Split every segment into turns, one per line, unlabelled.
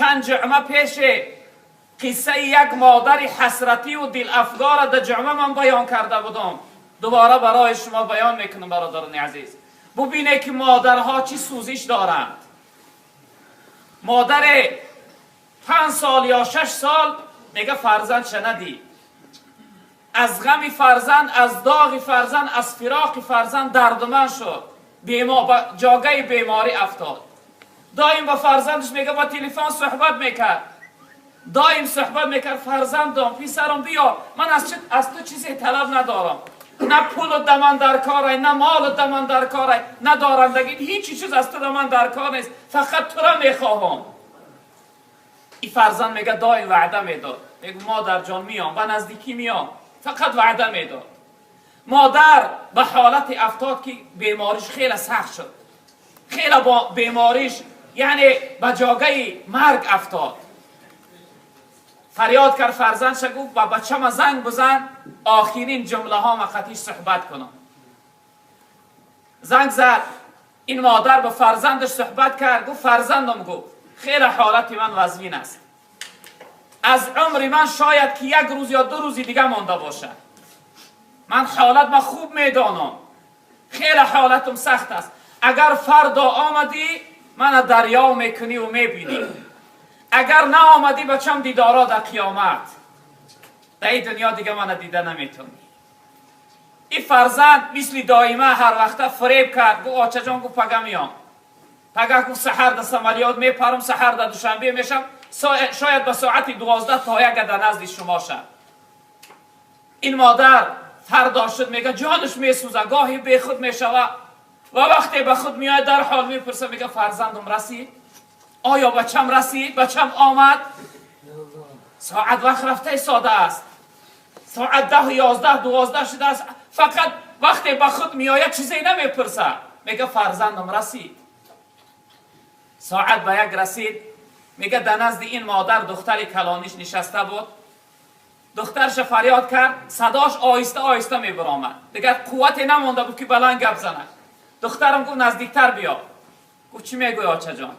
چند جمعه پیش قصه یک مادر حسرتی و دل افگار در جمعه من بیان کرده بودم. دوباره برای شما بیان میکنم برادران عزیز. ببینه که مادرها چی سوزش دارند. مادر 5 سال یا 6 سال میگه فرزند شندی، از غم فرزند، از داغ فرزند، از فراق فرزند دردمند شد، جاگه بیماری افتاد. دایم با فرزندش میگه، با تلفن صحبت میکرد، دایم صحبت میکرد، فرزندم پسرم بیا، من از تو چیزی طلب ندارم، نه پول دمان در کاره، نه مال دمان در کاره، نه دارندگی، هیچ چیز از تو دمان در کار نیست، فقط تو را میخواهم. این فرزند میگه دایم وعده میداد، میگه مادر جان میام، به نزدیکی میام، فقط وعده میداد. مادر به حالت افتاد که بیماریش خیلی سخت شد، خیلی با بیماریش یعنی به جاگه مرگ افتاد. فریاد کرد، فرزندش گفت با بچه‌م زنگ بزن، آخرین جمله ها مخاطیش صحبت کنم. زنگ زد، این مادر با فرزندش صحبت کرد، گفت فرزندم، گفت خیلی حالت من وزین است، از عمر من شاید که 1 روز یا 2 روزی دیگه مانده باشه، من حالت من خوب میدانم، خیلی حالتم سخت است، اگر فردا آمدی من دریا میکنی و میبینی، اگر نه آمدی بچم دیدارا در قیامت، در این دنیا دیگه من دیده نمیتونی. این فرزند مثل دائمه هر وقت فریب کرد، گو آچه جان، گو پگه میام، پگه گو سحر در سمالیات میپرم، سحر در دوشنبه میشم، شاید به ساعت 12 تا 1 در نزد شما شد. این مادر فردا شد میگه جانش میسوزه، گاهی به خود میشوه و وقتی به خود میاد در حال میپرسه، میگه فرزندم رسید؟ آیا بچم رسید؟ بچم آمد؟ ساعت وقت رفته ساده است، ساعت 10 11 12 شده است، فقط وقتی به خود میآید چیزی نمیپرسه، میگه فرزندم رسید. ساعت به 1 رسید، میگه در نزد این مادر دختر کلانیش نشسته بود، دخترش فریاد کرد، صداش آهسته آهسته میبرآمد، دیگر قوتی نمانده بود که بلند گپ زند. دخترم گفت نزدیکتر بیا. گفت چی میگوی آچه جان؟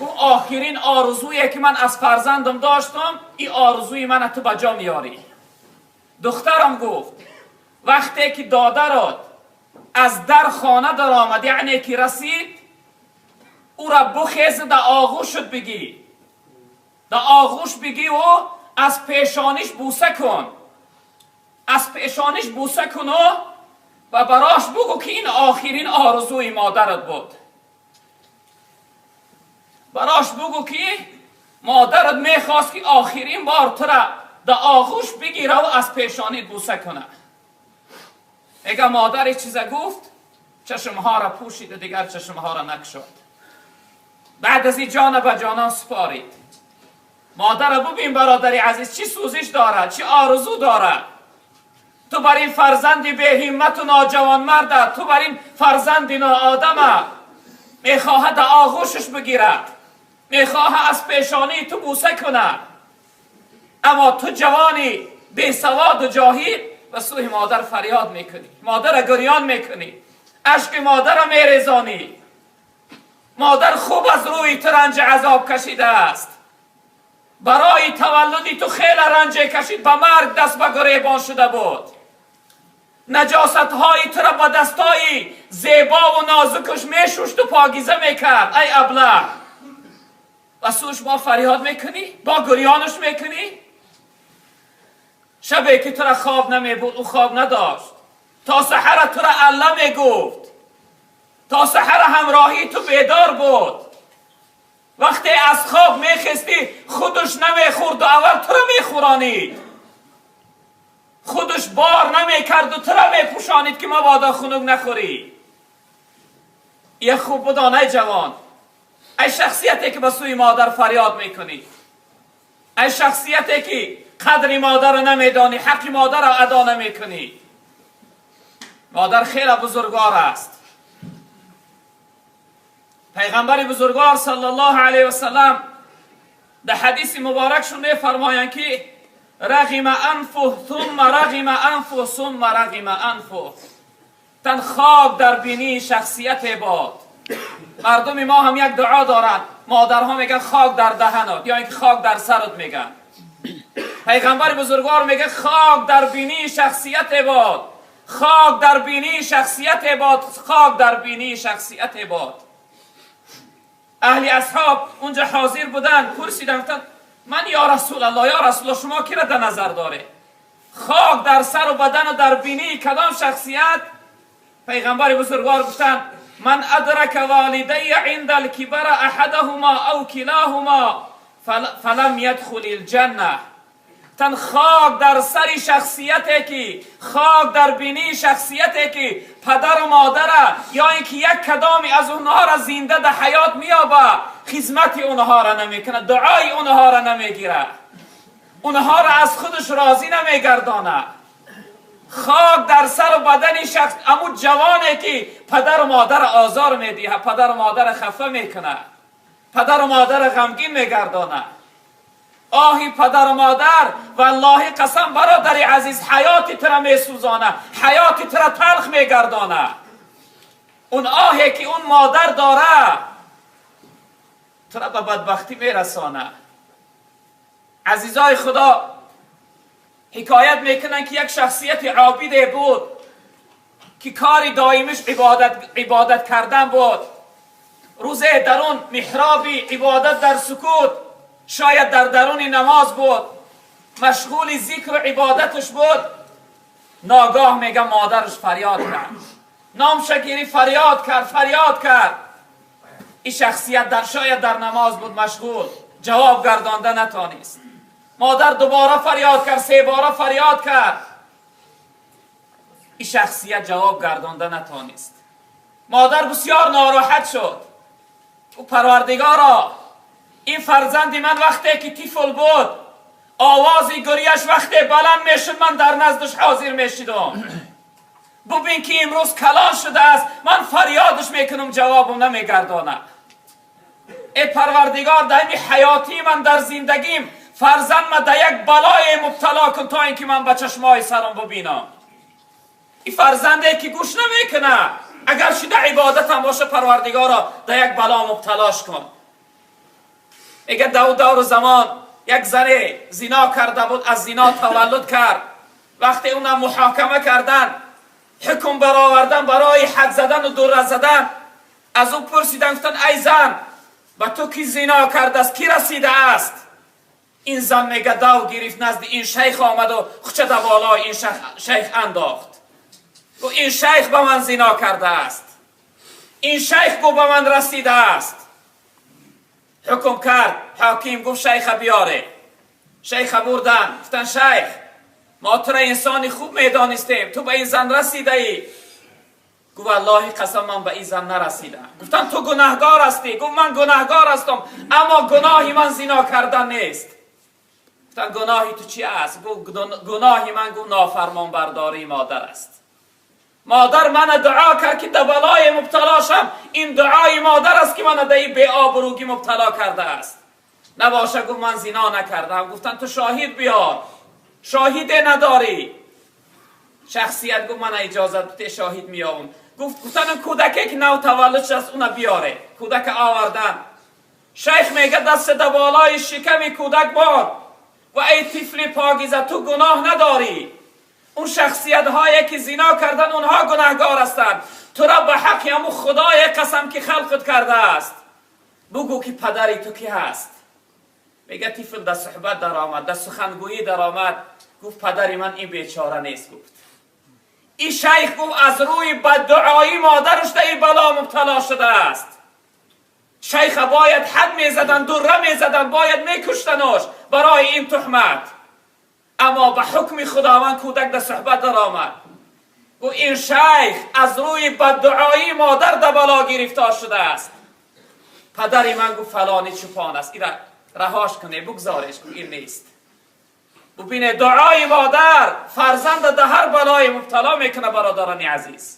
گفت آخرین آرزویی که من از فرزندم داشتم، این آرزوی من تو بجا میاری. دخترم گفت وقتی که دادرت از در خانه در آمد، یعنی که رسید، او را بخیز در آغوشت بگی، در آغوش بگی و از پیشانیش بوسه کن، از پیشانیش بوسه کن و براش بگو که این آخرین آرزوی مادرت بود. براش بگو که مادرت میخواست که آخرین بار تو را در آغوش بگیره و از پیشانیت بوسه کنه. میگه مادر چیز گفت، چشمها را پوشید و دیگر چشمها را نکشود. بعد از این جان به جانان سپارید. مادر ببین برادری عزیز چی سوزش دارد، چی آرزو دارد. تو بر این فرزندی به همت و ناجوان مرد، تو بر این فرزندی ناآدم میخواهد آغوشش بگیرد، میخواهد از پیشانی تو بوسه کنه، اما تو جوانی بی سواد و جاهل و سوی مادر فریاد میکنی، مادر گریان میکنی، اشک مادر میریزانی. مادر خوب از روی تو رنج عذاب کشیده است، برای تولدی تو خیلی رنج کشید، به مرگ دست به گریبان شده بود، نجاست های تو را با دستای زیبا و نازکش میشوشت و پاکیزه میکرد. ای ابله، و سوش ما فریاد میکنی، با گریانش میکنی. شبی که تو را خواب نمیبود او خواب نداشت، تا سحر تو را الله میگفت، تا سحر همراهی تو بیدار بود. وقتی از خواب میخستی خودش نمیخورد و اول تو را میخورانید، خودش بار نمیکرد و تو را میپوشانید که مبادا خنک نخوری. یه خوب بدان ای جوان، ای شخصیتی که به سوی مادر فریاد میکنی، ای شخصیتی که قدر مادر رو نمیدانی، حق مادر رو ادا نمیکنی. مادر خیلی بزرگوار است. پیغمبر بزرگوار صلی الله علیه و سلم در حدیث مبارکشون میفرمایند که رغم انفه ثم رغم انفه ثم رغم انفه. تن خاک در بینی شخصیت باد، مردم ما هم یک دعا دارن، مادرها میگن خاک در دهنت یا اینکه خاک در سرت میگن. پیغمبر بزرگوار میگه خاک در بینی شخصیت عباد، خاک در بینی شخصیت عباد، خاک در بینی شخصیت عباد. اهل اصحاب اونجا حاضر بودن، پرسیدن من یا رسول الله شما کی را در نظر داره؟ خاک در سر و بدن و در بینی کدام شخصیت؟ پیغمبر بزرگوار گفتن من ادرک والدی عند الکبر احدهما او کلاهما فلم یدخل الجنه. تن خاک در سر شخصیتی که، خاک در بینی شخصیتی که پدر و مادر یا اینکه یک کدامی از اونها را زنده در حیات میابه، خدمت اونها را نمیکنه، دعای اونها را نمیگیره، اونها را از خودش راضی نمیگردانه. خاک در سر و بدن شخص، امو جوانی که پدر و مادر آزار میدیه، پدر و مادر خفه میکنه، پدر و مادر غمگین میگردانه. آهی پدر و مادر، والله قسم برادری عزیز، حیاتی ترا میسوزانه، حیاتی ترا تلخ میگردانه. اون آهی که اون مادر داره ترا به بدبختی میرسانه. عزیزای خدا حکایت میکنن که یک شخصیت عابده بود که کاری دائمش عبادت کردن بود. روزه درون محرابی عبادت در سکوت، شاید در درون نماز بود، مشغول ذکر و عبادتش بود. ناگاه میگه مادرش فریاد کرد، نام شکری فریاد کرد. این شخصیت شاید در نماز بود مشغول، جواب گردانده نتانست. مادر دوباره فریاد کرد، 3 باره فریاد کرد. این شخصیت جواب گردانده نتانست. مادر بسیار ناراحت شد. او پروردگارا، این فرزند من وقتی که طفل بود آوازی گریش وقتی بلند میشد من در نزدش حاضر میشدم. ببین که امروز کلان شده است، من فریادش میکنم جوابم نمیگردانه. ای پروردگار در این حیاتی من در زندگیم فرزند من در یک بلای مبتلا کن تا اینکه من به چشمای سرم ببینم. این فرزنده که گوش نمیکنه، اگر شده عبادت هم باشه پروردگارا در یک بلا مبتلاش کن. اگر دور زمان یک زن زنا کرده بود، از زنا تولد کرد. وقتی اونم محاکمه کردن، حکم برآوردن برای حد زدن و دور زدن، از او پرسیدن گفتن ای زن با تو کی زنا کرده است، کی رسیده است؟ این زن میگه دو گرفت نزد این شیخ آمد و خچه در بالای این شیخ انداخت و این شیخ به من زنا کرده است، این شیخ گو به من رسیده است. حکم کرد، حاکم گفت شیخ بیاره. شیخ بردن، گفتن شیخ ما تو را انسانی خوب میدانستیم، تو به این زن رسیده ای؟ گفت والله قسم من به این زن نرسیدم. گفتن تو گناهگار هستی؟ گفت من گناهگار هستم، اما گناهی من زنا کردن نیست. گفتن گناهی تو چی است؟ گفت گناهی من نافرمان برداری مادر است. مادر من دعا کرد که در بلای مبتلا شم، این دعای مادر است که من در این بی آبروگی مبتلا کرده است. نباشه گفت من زنا نکردم. گفتن تو شاهد بیار. شاهد نداری؟ شخصیت گفت من اجازه بده شاهد میام. گفتن کودکی که نو تولد شد اون بیاره. کودک آوردن. شیخ میگه دست در بالای شکم کودک باد و ای طفل پاکیزه تو گناه نداری. اون شخصیت هایی که زنا کردن اونها گناهگار هستند. تو را به حق همون خدای قسم که خلقت کرده است بگو که پدری تو کی هست؟ میگه طفل در صحبت در آمد، در سخنگویی در آمد، گفت پدری من این بیچاره نیست. گفت این شیخ گفت از روی بددعایی مادرش در این بلا مبتلا شده است. شیخ باید حد میزدن، دوره میزدن، باید میکشتنش برای این تهمت. اما به حکم خداوند کودک در صحبت در آمد و این شیخ از روی بددعایی مادر در بلا گرفتار شده است. پدری من گفت فلانی چوپان است، این رهاش کنه، بگذارش کن، این نیست. ببینه دعای مادر فرزند در هر بلای مبتلا میکنه. برادران عزیز،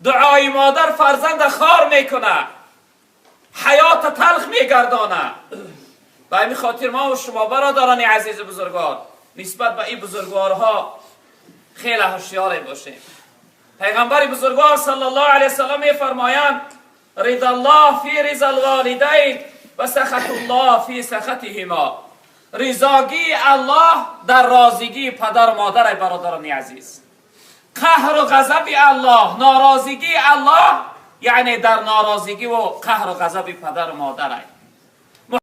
دعای مادر فرزند خار میکنه، حیات تلخ میگردانه. به همین خاطر ما و شما برادران عزیز بزرگوار نسبت به این بزرگوارها خیلی هوشیار باشیم. پیغمبر بزرگوار صلی الله علیه و سلم میفرمایند رضا الله فی رضا الوالدین و سخط الله فی سخطهما. رضاگی الله در راضیگی پدر و مادر برادران عزیز. قهر و غضب الله، ناراضگی الله یعنی در ناراضگی و قهر و غضب پدر و مادر.